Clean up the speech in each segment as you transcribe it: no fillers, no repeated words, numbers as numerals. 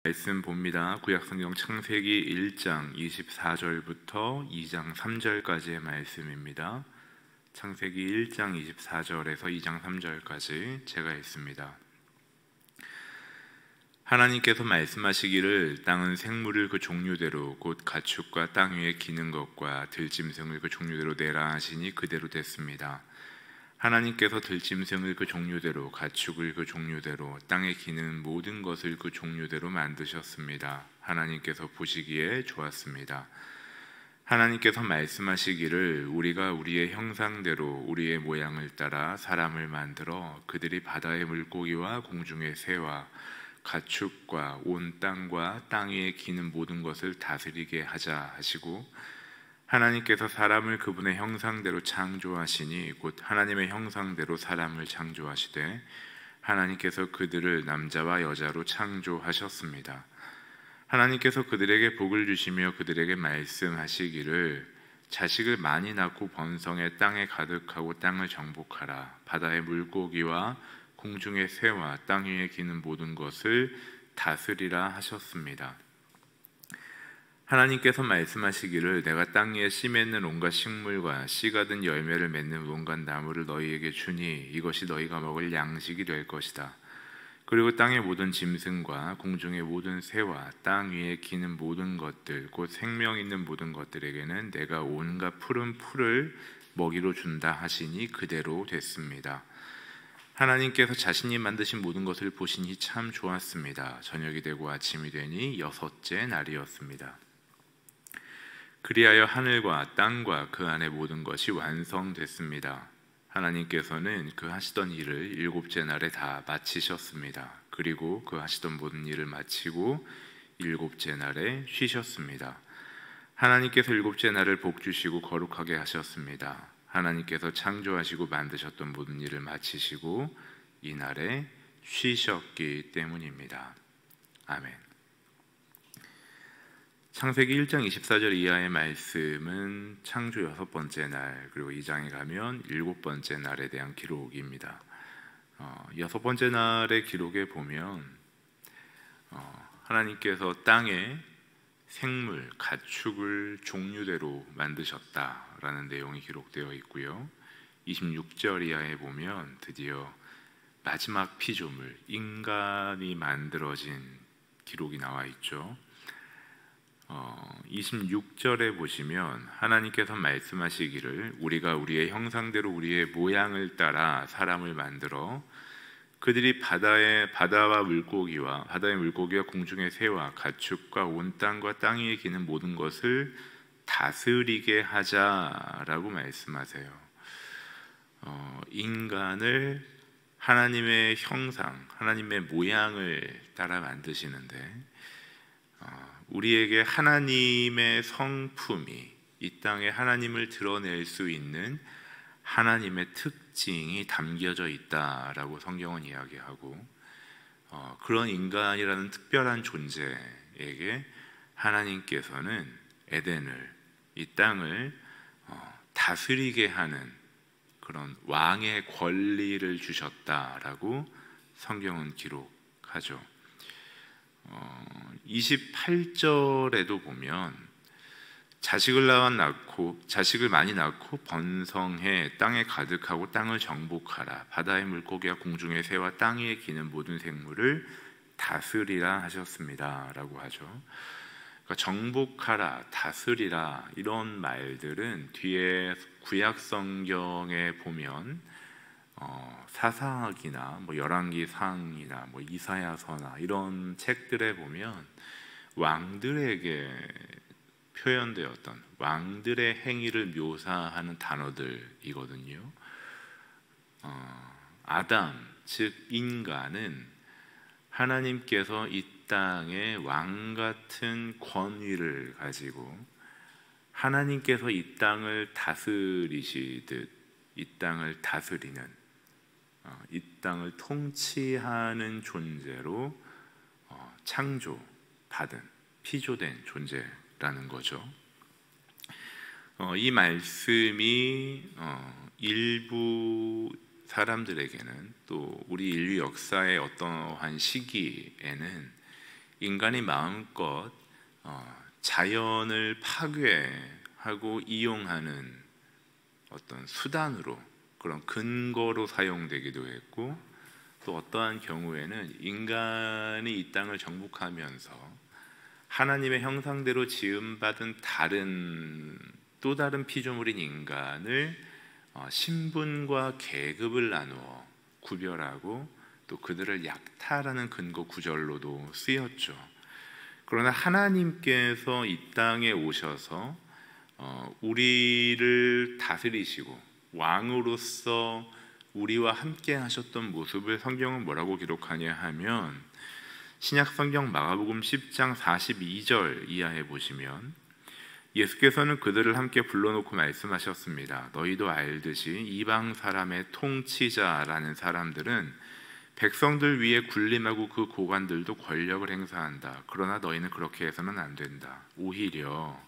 말씀 봅니다. 구약성경 창세기 1장 24절부터 2장 3절까지의 말씀입니다. 창세기 1장 24절에서 2장 3절까지 제가 읽습니다. 하나님께서 말씀하시기를 땅은 생물을 그 종류대로 곧 가축과 땅 위에 기는 것과 들짐승을 그 종류대로 내라 하시니 그대로 됐습니다. 하나님께서 들짐승을 그 종류대로 가축을 그 종류대로 땅에 기는 모든 것을 그 종류대로 만드셨습니다. 하나님께서 보시기에 좋았습니다. 하나님께서 말씀하시기를 우리가 우리의 형상대로 우리의 모양을 따라 사람을 만들어 그들이 바다의 물고기와 공중의 새와 가축과 온 땅과 땅 위에 기는 모든 것을 다스리게 하자 하시고, 하나님께서 사람을 그분의 형상대로 창조하시니 곧 하나님의 형상대로 사람을 창조하시되 하나님께서 그들을 남자와 여자로 창조하셨습니다. 하나님께서 그들에게 복을 주시며 그들에게 말씀하시기를 자식을 많이 낳고 번성해 땅에 가득하고 땅을 정복하라. 바다의 물고기와 공중의 새와 땅 위에 기는 모든 것을 다스리라 하셨습니다. 하나님께서 말씀하시기를 내가 땅 위에 씨 맺는 온갖 식물과 씨가 든 열매를 맺는 온갖 나무를 너희에게 주니 이것이 너희가 먹을 양식이 될 것이다. 그리고 땅의 모든 짐승과 공중의 모든 새와 땅 위에 기는 모든 것들 곧 생명 있는 모든 것들에게는 내가 온갖 푸른 풀을 먹이로 준다 하시니 그대로 됐습니다. 하나님께서 자신이 만드신 모든 것을 보시니 참 좋았습니다. 저녁이 되고 아침이 되니 여섯째 날이었습니다. 그리하여 하늘과 땅과 그 안의 모든 것이 완성됐습니다. 하나님께서는 그 하시던 일을 일곱째 날에 다 마치셨습니다. 그리고 그 하시던 모든 일을 마치고 일곱째 날에 쉬셨습니다. 하나님께서 일곱째 날을 복주시고 거룩하게 하셨습니다. 하나님께서 창조하시고 만드셨던 모든 일을 마치시고 이 날에 쉬셨기 때문입니다. 아멘. 창세기 1장 24절 이하의 말씀은 창조 6번째 날, 그리고 2장에 가면 7번째 날에 대한 기록입니다. 6번째 날의 기록에 보면 하나님께서 땅에 생물, 가축을 종류대로 만드셨다라는 내용이 기록되어 있고요. 26절 이하에 보면 드디어 마지막 피조물, 인간이 만들어진 기록이 나와 있죠. 26절에 보시면 하나님께서 말씀하시기를 우리가 우리의 형상대로 우리의 모양을 따라 사람을 만들어 그들이 바다의 물고기와 공중의 새와 가축과 온 땅과 땅 위에 기는 모든 것을 다스리게 하자라고 말씀하세요. 인간을 하나님의 형상, 하나님의 모양을 따라 만드시는데 우리에게 하나님의 성품이, 이 땅에 하나님을 드러낼 수 있는 하나님의 특징이 담겨져 있다라고 성경은 이야기하고, 그런 인간이라는 특별한 존재에게 하나님께서는 에덴을, 이 땅을 다스리게 하는 그런 왕의 권리를 주셨다라고 성경은 기록하죠. 28절에도 보면 자식을 많이 낳고 번성해 땅에 가득하고 땅을 정복하라. 바다의 물고기와 공중의 새와 땅 위에 기는 모든 생물을 다스리라 하셨습니다 라고 하죠. 그러니까 정복하라, 다스리라 이런 말들은 뒤에 구약 성경에 보면 사사기나 열왕기상이나 이사야서나 이런 책들에 보면 왕들에게 표현되었던 왕들의 행위를 묘사하는 단어들이거든요. 아담, 즉 인간은 하나님께서 이 땅에 왕 같은 권위를 가지고 하나님께서 이 땅을 다스리시듯 이 땅을 다스리는, 이 땅을 통치하는 존재로 창조받은, 피조된 존재라는 거죠. 이 말씀이 일부 사람들에게는 또 우리 인류 역사의 어떠한 시기에는 인간이 마음껏 자연을 파괴하고 이용하는 어떤 수단으로, 그런 근거로 사용되기도 했고, 또 어떠한 경우에는 인간이 이 땅을 정복하면서 하나님의 형상대로 지음받은 또 다른 피조물인 인간을 신분과 계급을 나누어 구별하고 또 그들을 약탈하는 근거 구절로도 쓰였죠. 그러나 하나님께서 이 땅에 오셔서 우리를 다스리시고 왕으로서 우리와 함께 하셨던 모습을 성경은 뭐라고 기록하냐 하면, 신약 성경 마가복음 10장 42절 이하에 보시면 예수께서는 그들을 함께 불러놓고 말씀하셨습니다. 너희도 알듯이 이방 사람의 통치자라는 사람들은 백성들 위에 군림하고 그 고관들도 권력을 행사한다. 그러나 너희는 그렇게 해서는 안 된다. 오히려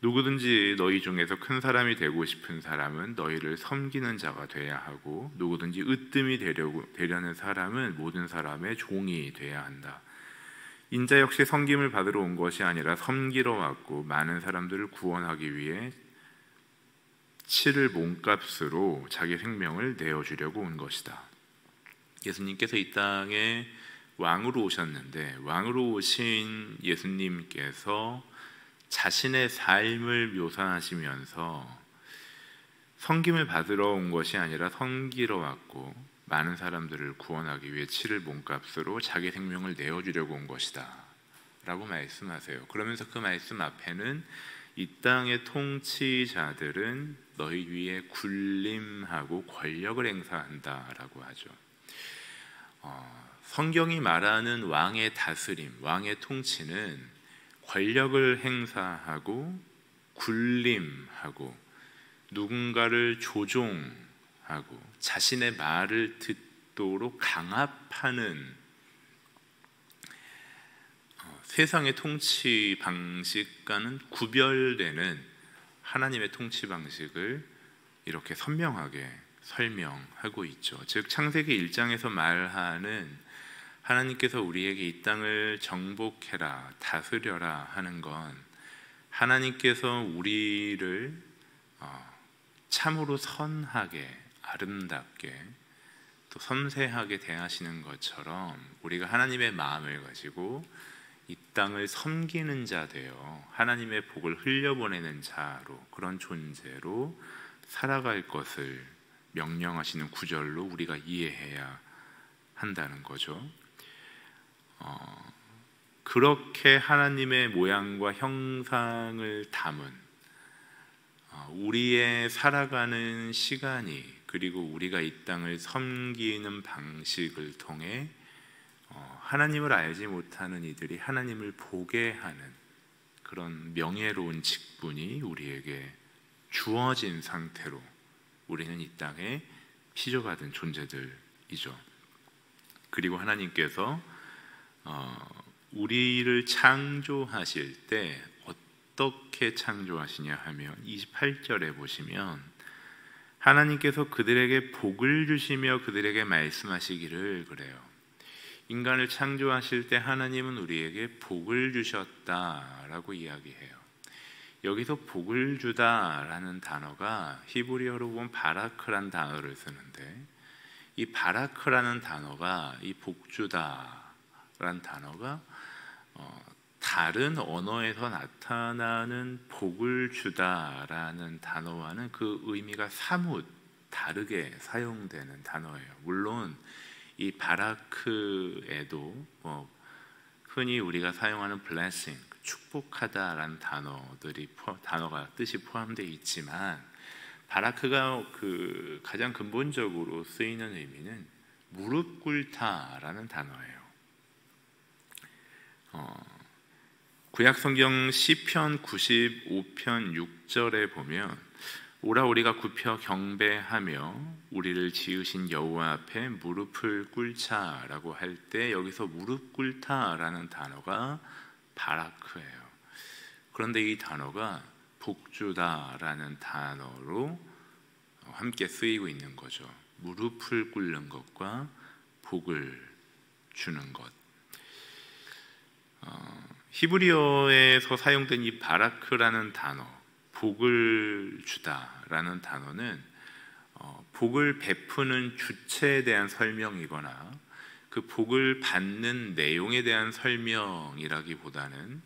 누구든지 너희 중에서 큰 사람이 되고 싶은 사람은 너희를 섬기는 자가 돼야 하고, 누구든지 으뜸이 되려는 사람은 모든 사람의 종이 돼야 한다. 인자 역시 섬김을 받으러 온 것이 아니라 섬기러 왔고 많은 사람들을 구원하기 위해 치를 몸값으로 자기 생명을 내어주려고 온 것이다. 예수님께서 이 땅에 왕으로 오셨는데, 왕으로 오신 예수님께서 자신의 삶을 묘사하시면서 섬김을 받으러 온 것이 아니라 섬기러 왔고 많은 사람들을 구원하기 위해 치를 몸값으로 자기 생명을 내어주려고 온 것이다 라고 말씀하세요. 그러면서 그 말씀 앞에는 이 땅의 통치자들은 너희 위에 군림하고 권력을 행사한다 라고 하죠. 성경이 말하는 왕의 다스림, 왕의 통치는 권력을 행사하고 군림하고 누군가를 조종하고 자신의 말을 듣도록 강압하는 세상의 통치 방식과는 구별되는 하나님의 통치 방식을 이렇게 선명하게 설명하고 있죠. 즉 창세기 1장에서 말하는 하나님께서 우리에게 이 땅을 정복해라, 다스려라 하는 건 하나님께서 우리를 참으로 선하게, 아름답게, 또 섬세하게 대하시는 것처럼 우리가 하나님의 마음을 가지고 이 땅을 섬기는 자 되어 하나님의 복을 흘려보내는 자로, 그런 존재로 살아갈 것을 명령하시는 구절로 우리가 이해해야 한다는 거죠. 그렇게 하나님의 모양과 형상을 담은 우리의 살아가는 시간이, 그리고 우리가 이 땅을 섬기는 방식을 통해 하나님을 알지 못하는 이들이 하나님을 보게 하는 그런 명예로운 직분이 우리에게 주어진 상태로 우리는 이 땅에 피조받은 존재들이죠. 그리고 하나님께서 우리를 창조하실 때 어떻게 창조하시냐 하면 28절에 보시면 하나님께서 그들에게 복을 주시며 그들에게 말씀하시기를 그래요. 인간을 창조하실 때 하나님은 우리에게 복을 주셨다라고 이야기해요. 여기서 복을 주다라는 단어가 히브리어로 보면 바라크란 단어를 쓰는데, 이 바라크라는 단어가, 이 복주다라는 단어가 다른 언어에서 나타나는 복을 주다라는 단어와는 그 의미가 사뭇 다르게 사용되는 단어예요. 물론 이 바라크에도 흔히 우리가 사용하는 blessing, 축복하다라는 단어가 뜻이 포함되어 있지만, 바라크가 가장 근본적으로 쓰이는 의미는 무릎 꿇다라는 단어예요. 구약성경 시편 95편 6절에 보면 오라 우리가 굽혀 경배하며 우리를 지으신 여호와 앞에 무릎을 꿇자라고 할 때 여기서 무릎 꿇다라는 단어가 바라크예요. 그런데 이 단어가 복주다라는 단어로 함께 쓰이고 있는 거죠. 무릎을 꿇는 것과 복을 주는 것. 히브리어에서 사용된 이 바라크라는 단어, 복을 주다라는 단어는 복을 베푸는 주체에 대한 설명이거나 그 복을 받는 내용에 대한 설명이라기보다는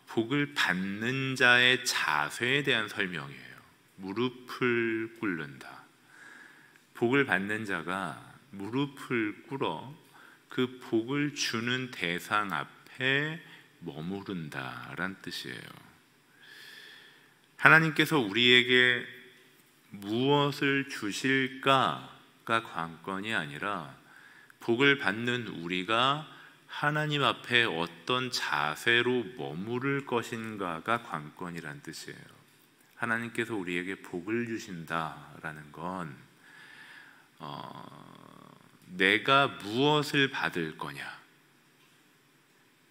복을 받는 자의 자세에 대한 설명이에요. 무릎을 꿇는다. 복을 받는 자가 무릎을 꿇어 그 복을 주는 대상 앞에 머무른다라는 뜻이에요. 하나님께서 우리에게 무엇을 주실까가 관건이 아니라 복을 받는 우리가 하나님 앞에 어떤 자세로 머무를 것인가가 관건이란 뜻이에요. 하나님께서 우리에게 복을 주신다라는 건 내가 무엇을 받을 거냐,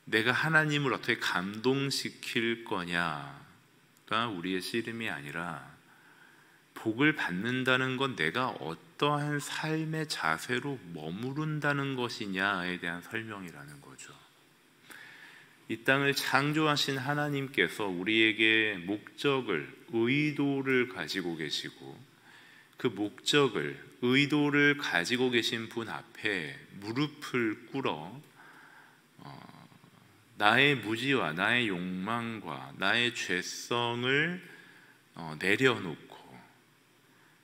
내가 하나님을 어떻게 감동시킬 거냐가 우리의 씨름이 아니라 복을 받는다는 건 내가 어떠한 삶의 자세로 머무른다는 것이냐에 대한 설명이라는 거죠. 이 땅을 창조하신 하나님께서 우리에게 목적을, 의도를 가지고 계시고 그 목적을, 의도를 가지고 계신 분 앞에 무릎을 꿇어 나의 무지와 나의 욕망과 나의 죄성을 내려놓고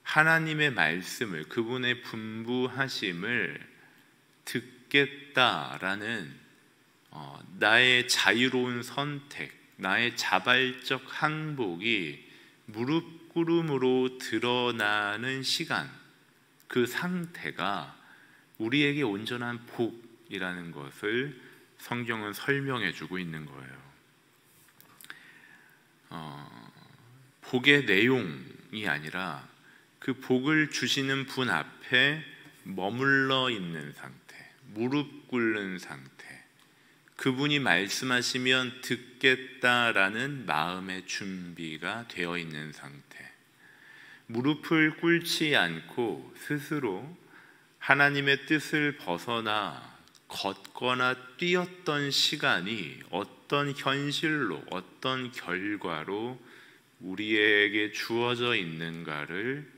하나님의 말씀을, 그분의 분부하심을 듣겠다라는 나의 자유로운 선택, 나의 자발적 항복이 무릎 꿇음으로 드러나는 시간, 그 상태가 우리에게 온전한 복이라는 것을 성경은 설명해 주고 있는 거예요. 복의 내용이 아니라 그 복을 주시는 분 앞에 머물러 있는 상태, 무릎 꿇는 상태, 그분이 말씀하시면 듣겠다라는 마음의 준비가 되어 있는 상태, 무릎을 꿇지 않고 스스로 하나님의 뜻을 벗어나 걷거나 뛰었던 시간이 어떤 현실로, 어떤 결과로 우리에게 주어져 있는가를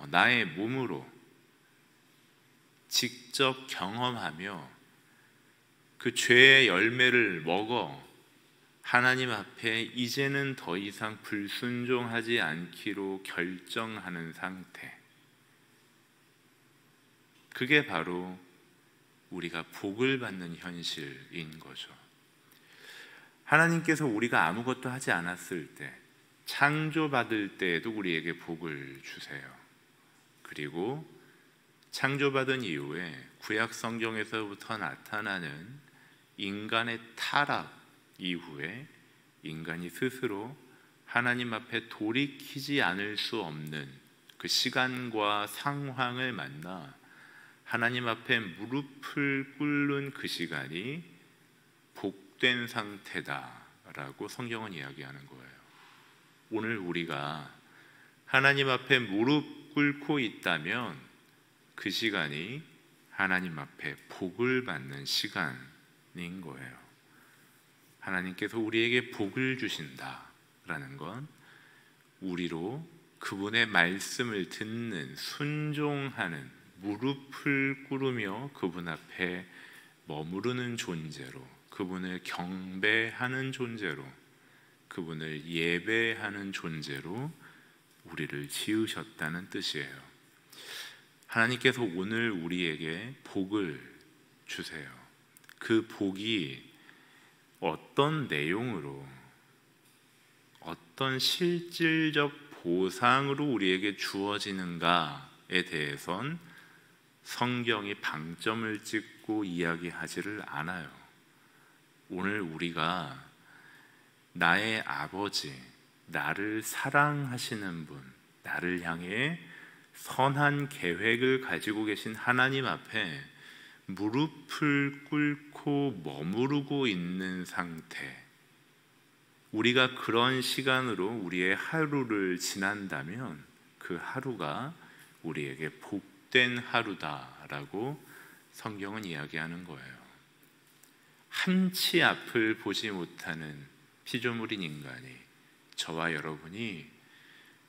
나의 몸으로 직접 경험하며 그 죄의 열매를 먹어 하나님 앞에 이제는 더 이상 불순종하지 않기로 결정하는 상태, 그게 바로 우리가 복을 받는 현실인 거죠. 하나님께서 우리가 아무것도 하지 않았을 때, 창조받을 때에도 우리에게 복을 주세요. 그리고 창조받은 이후에 구약 성경에서부터 나타나는 인간의 타락 이후에 인간이 스스로 하나님 앞에 돌이키지 않을 수 없는 그 시간과 상황을 만나 하나님 앞에 무릎을 꿇는 그 시간이 복된 상태다라고 성경은 이야기하는 거예요. 오늘 우리가 하나님 앞에 무릎 꿇고 있다면 그 시간이 하나님 앞에 복을 받는 시간인 거예요. 하나님께서 우리에게 복을 주신다라는 건 우리로 그분의 말씀을 듣는, 순종하는, 무릎을 꿇으며 그분 앞에 머무르는 존재로, 그분을 경배하는 존재로, 그분을 예배하는 존재로 우리를 지으셨다는 뜻이에요. 하나님께서 오늘 우리에게 복을 주세요. 그 복이 어떤 내용으로, 어떤 실질적 보상으로 우리에게 주어지는가에 대해선 성경이 방점을 찍고 이야기하지를 않아요. 오늘 우리가 나의 아버지, 나를 사랑하시는 분, 나를 향해 선한 계획을 가지고 계신 하나님 앞에 무릎을 꿇고 머무르고 있는 상태, 우리가 그런 시간으로 우리의 하루를 지난다면 그 하루가 우리에게 복된 하루다라고 성경은 이야기하는 거예요. 한치 앞을 보지 못하는 피조물인 인간이, 저와 여러분이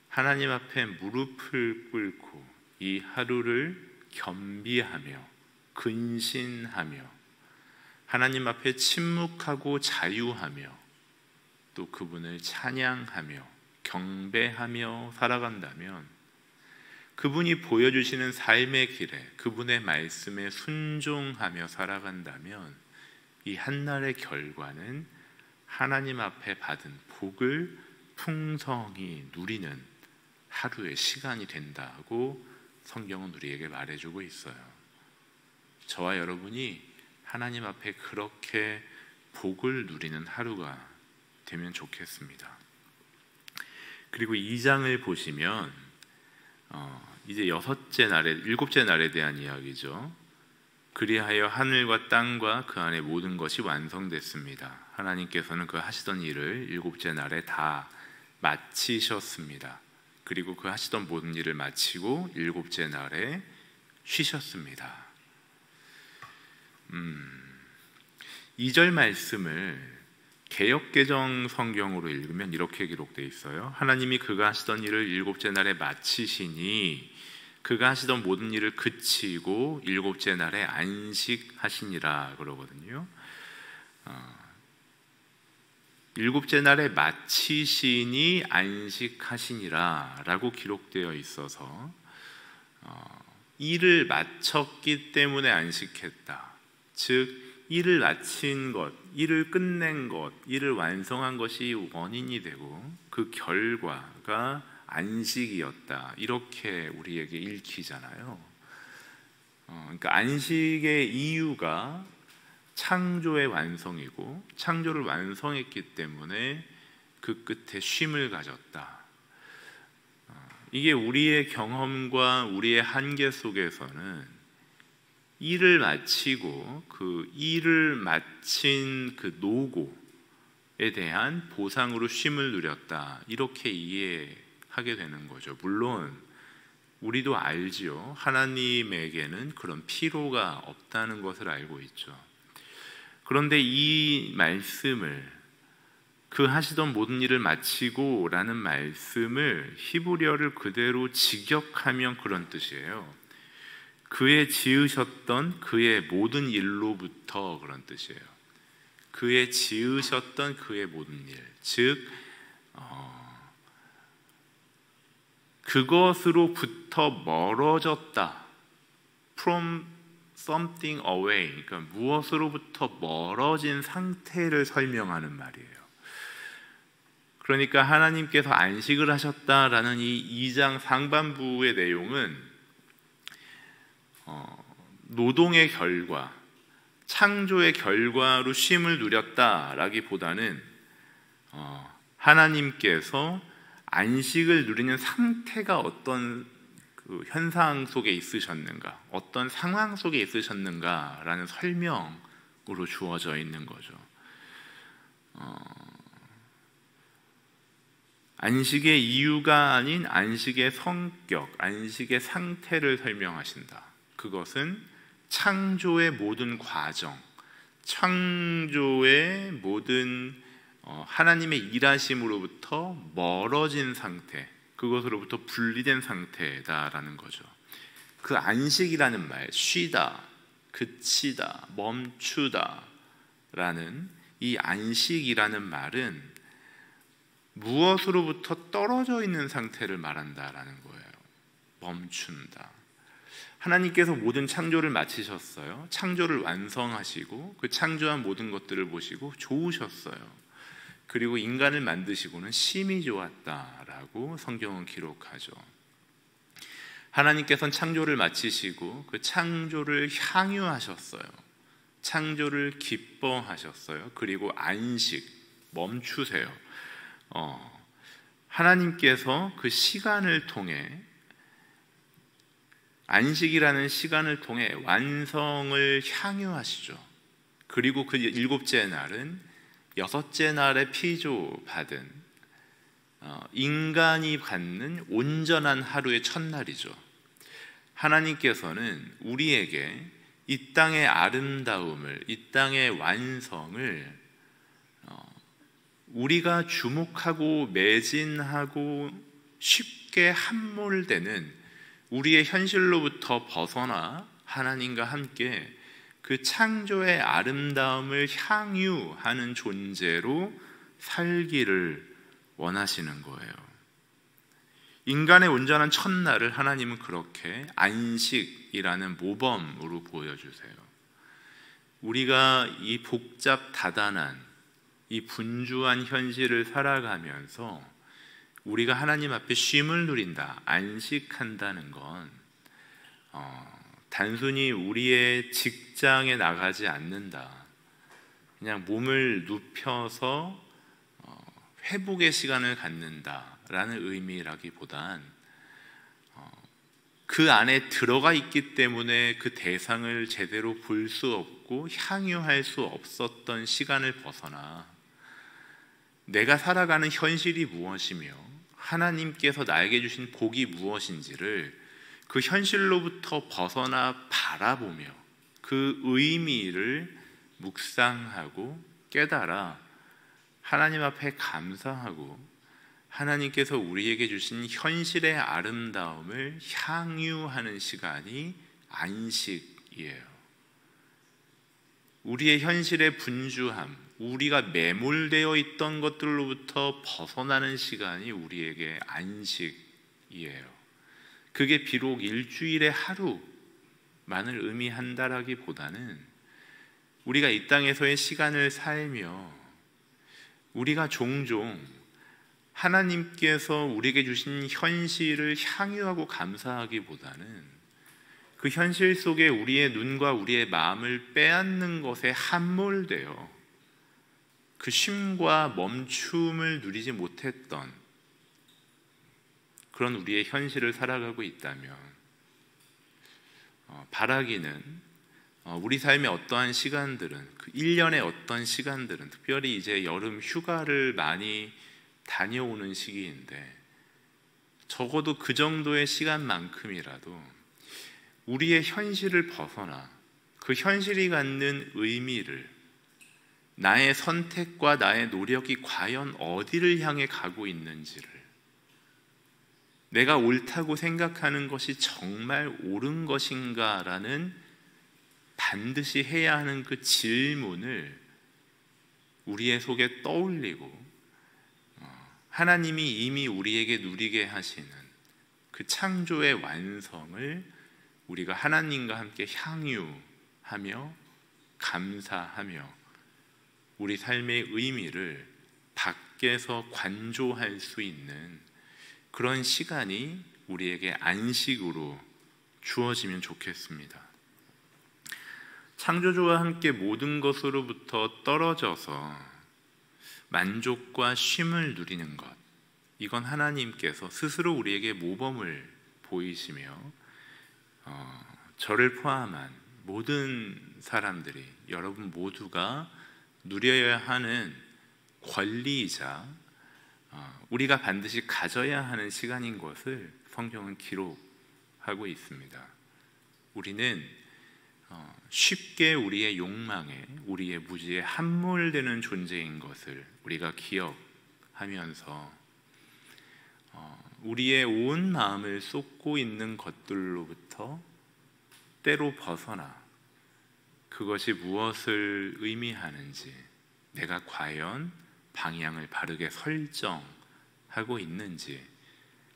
하나님 앞에 무릎을 꿇고 이 하루를 겸비하며 근신하며 하나님 앞에 침묵하고 자유하며 또 그분을 찬양하며 경배하며 살아간다면, 그분이 보여주시는 삶의 길에 그분의 말씀에 순종하며 살아간다면, 이 한날의 결과는 하나님 앞에 받은 복을 풍성히 누리는 하루의 시간이 된다고 성경은 우리에게 말해주고 있어요. 저와 여러분이 하나님 앞에 그렇게 복을 누리는 하루가 되면 좋겠습니다. 그리고 2장을 보시면 이제 일곱째 날에 대한 이야기죠. 그리하여 하늘과 땅과 그 안에 모든 것이 완성됐습니다. 하나님께서는 그 하시던 일을 일곱째 날에 다 마치셨습니다. 그리고 그 하시던 모든 일을 마치고 일곱째 날에 쉬셨습니다. 2절 말씀을 개역개정 성경으로 읽으면 이렇게 기록되어 있어요. 하나님이 그가 하시던 일을 일곱째 날에 마치시니 그가 하시던 모든 일을 그치고 일곱째 날에 안식하시니라 그러거든요. 일곱째 날에 마치시니 안식하시니라 라고 기록되어 있어서 일을 마쳤기 때문에 안식했다. 즉 일을 마친 것, 일을 끝낸 것, 일을 완성한 것이 원인이 되고 그 결과가 안식이었다. 이렇게 우리에게 읽히잖아요. 그러니까 안식의 이유가 창조의 완성이고, 창조를 완성했기 때문에 그 끝에 쉼을 가졌다. 이게 우리의 경험과 우리의 한계 속에서는 일을 마치고 그 일을 마친 그 노고에 대한 보상으로 쉼을 누렸다, 이렇게 이해하게 되는 거죠. 물론 우리도 알지요. 하나님에게는 그런 필요가 없다는 것을 알고 있죠. 그런데 이 말씀을, 그 하시던 모든 일을 마치고 라는 말씀을 히브리어를 그대로 직역하면 그런 뜻이에요. 그의 지으셨던 그의 모든 일로부터, 그런 뜻이에요. 그의 지으셨던 그의 모든 일, 즉 그것으로부터 멀어졌다. From something away, 그러니까 무엇으로부터 멀어진 상태를 설명하는 말이에요. 그러니까 하나님께서 안식을 하셨다라는 이 2장 상반부의 내용은 노동의 결과, 창조의 결과로 쉼을 누렸다라기보다는 하나님께서 안식을 누리는 상태가 어떤 그 현상 속에 있으셨는가, 어떤 상황 속에 있으셨는가라는 설명으로 주어져 있는 거죠. 안식의 이유가 아닌 안식의 성격, 안식의 상태를 설명하신다. 그것은 창조의 모든 과정, 창조의 모든 하나님의 일하심으로부터 멀어진 상태, 그것으로부터 분리된 상태다라는 거죠. 그 안식이라는 말, 쉬다, 그치다, 멈추다 라는 이 안식이라는 말은 무엇으로부터 떨어져 있는 상태를 말한다라는 거예요. 멈춘다. 하나님께서 모든 창조를 마치셨어요. 창조를 완성하시고 그 창조한 모든 것들을 보시고 좋으셨어요. 그리고 인간을 만드시고는 심히 좋았다라고 성경은 기록하죠. 하나님께서는 창조를 마치시고 그 창조를 향유하셨어요. 창조를 기뻐하셨어요. 그리고 안식, 멈추세요. 하나님께서 그 시간을 통해, 안식이라는 시간을 통해 완성을 향유하시죠. 그리고 그 일곱째 날은 여섯째 날에 피조받은 인간이 갖는 온전한 하루의 첫날이죠. 하나님께서는 우리에게 이 땅의 아름다움을, 이 땅의 완성을 우리가 주목하고 매진하고 쉽게 함몰되는 우리의 현실로부터 벗어나 하나님과 함께 그 창조의 아름다움을 향유하는 존재로 살기를 원하시는 거예요. 인간의 온전한 첫날을 하나님은 그렇게 안식이라는 모범으로 보여주세요. 우리가 이 복잡 다단한 이 분주한 현실을 살아가면서 우리가 하나님 앞에 쉼을 누린다, 안식한다는 건 단순히 우리의 직장에 나가지 않는다, 그냥 몸을 눕혀서 회복의 시간을 갖는다라는 의미라기보단 그 안에 들어가 있기 때문에 그 대상을 제대로 볼 수 없고 향유할 수 없었던 시간을 벗어나 내가 살아가는 현실이 무엇이며 하나님께서 나에게 주신 복이 무엇인지를 그 현실로부터 벗어나 바라보며 그 의미를 묵상하고 깨달아 하나님 앞에 감사하고 하나님께서 우리에게 주신 현실의 아름다움을 향유하는 시간이 안식이에요. 우리의 현실의 분주함, 우리가 매몰되어 있던 것들로부터 벗어나는 시간이 우리에게 안식이에요. 그게 비록 일주일에 하루만을 의미한다라기보다는 우리가 이 땅에서의 시간을 살며 우리가 종종 하나님께서 우리에게 주신 현실을 향유하고 감사하기보다는 그 현실 속에 우리의 눈과 우리의 마음을 빼앗는 것에 함몰되어 그 쉼과 멈춤을 누리지 못했던 그런 우리의 현실을 살아가고 있다면 바라기는 우리 삶의 어떠한 시간들은, 그 1년의 어떤 시간들은, 특별히 이제 여름 휴가를 많이 다녀오는 시기인데 적어도 그 정도의 시간만큼이라도 우리의 현실을 벗어나 그 현실이 갖는 의미를, 나의 선택과 나의 노력이 과연 어디를 향해 가고 있는지를, 내가 옳다고 생각하는 것이 정말 옳은 것인가라는 반드시 해야 하는 그 질문을 우리의 속에 떠올리고 하나님이 이미 우리에게 누리게 하시는 그 창조의 완성을 우리가 하나님과 함께 향유하며 감사하며 우리 삶의 의미를 밖에서 관조할 수 있는 그런 시간이 우리에게 안식으로 주어지면 좋겠습니다. 창조주와 함께 모든 것으로부터 떨어져서 만족과 쉼을 누리는 것, 이건 하나님께서 스스로 우리에게 모범을 보이시며 저를 포함한 모든 사람들이, 여러분 모두가 누려야 하는 권리이자 우리가 반드시 가져야 하는 시간인 것을 성경은 기록하고 있습니다. 우리는 쉽게 우리의 욕망에, 우리의 무지에 함몰되는 존재인 것을 우리가 기억하면서 우리의 온 마음을 쏟고 있는 것들로부터 때로 벗어나 그것이 무엇을 의미하는지, 내가 과연 방향을 바르게 설정하고 있는지,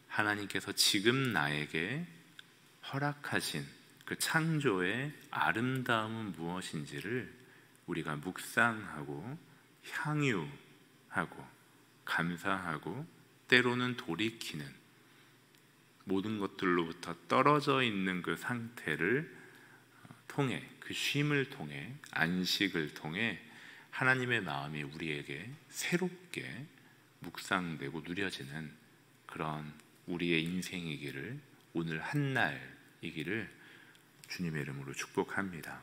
하나님께서 지금 나에게 허락하신 그 창조의 아름다움은 무엇인지를 우리가 묵상하고 향유하고 감사하고 때로는 돌이키는, 모든 것들로부터 떨어져 있는 그 상태를 통해, 그 쉼을 통해, 안식을 통해 하나님의 마음이 우리에게 새롭게 묵상되고 누려지는 그런 우리의 인생이기를, 오늘 한날이기를 주님의 이름으로 축복합니다.